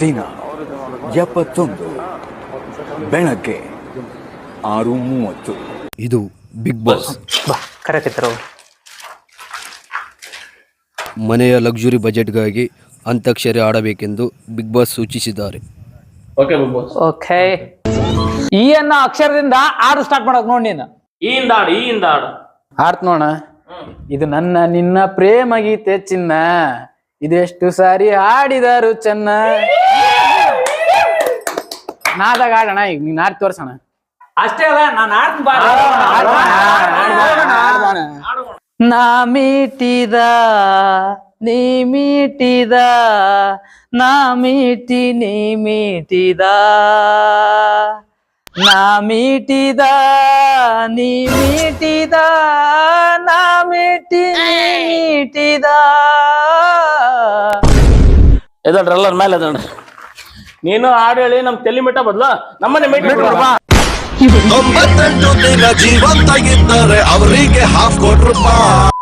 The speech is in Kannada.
ದಿನ 71 ಬೆಳಗ್ಗೆ 6:30. ಇದು ಬಿಗ್ ಬಾಸ್. ಕರೆಕತ್ತರು ಮನೆಯ ಲಕ್ಸುರಿ ಬಜೆಟ್ಗಾಗಿ ಅಂತ್ಯಾಕ್ಷರಿ ಆಡಬೇಕೆಂದು ಬಿಗ್ ಬಾಸ್ ಸೂಚಿಸಿದ್ದಾರೆ. ಓಕೆ ಈ ಅನ್ನೋ ಅಕ್ಷರದಿಂದ ಆಡು ಸ್ಟಾರ್ಟ್ ಮಾಡಕ್ ನೋಡಿ ನೀನು. ಈಯಿಂದ ಆಡು ಆಡ್ತ ನೋಡ. ಇದು ನನ್ನ ನಿನ್ನ ಪ್ರೇಮ ಗೀತೆ ಚಿನ್ನ, ಇದೆಷ್ಟು ಸಾರಿ ಹಾಡಿದರು ಚೆನ್ನ. ನಾದಾಗ ಆಡೋಣ, ಈಗ ನೀನ್ ಆಡ್ ತೋರ್ಸೋಣ. ಅಷ್ಟೇ ಅಲ್ಲ, ನಾನು ನಾ ಮೀಟಿದ ನೀ ಮೀಟಿದ, ನಾ ಮೀಟಿ ನೀ ಮೀಟಿದ, ನಾ ಮೀಟಿದ ನೀ ಮೀಟಿದ, ನಾ ಮೀಟಿ ನೀ ಮೀಟಿದ. ಎದಳ್ರಿ ಎಲ್ಲರ ಮೇಲೆ ಎದಳ್ರಿ. ನೀನು ಹಾಡು ಹೇಳಿ ನಮ್ ತಲೆ ಮಿಟ್ಟ ಬದ್ಲ ನಮ್ಮನೆ ಮೀಟ್ 98 ದಿನ ಜೀವಂತ ಇದ್ದಾರೆ ಅವರಿಗೆ ಹಾಫ್ ಕೋಟಿ ರೂಪಾಯಿ.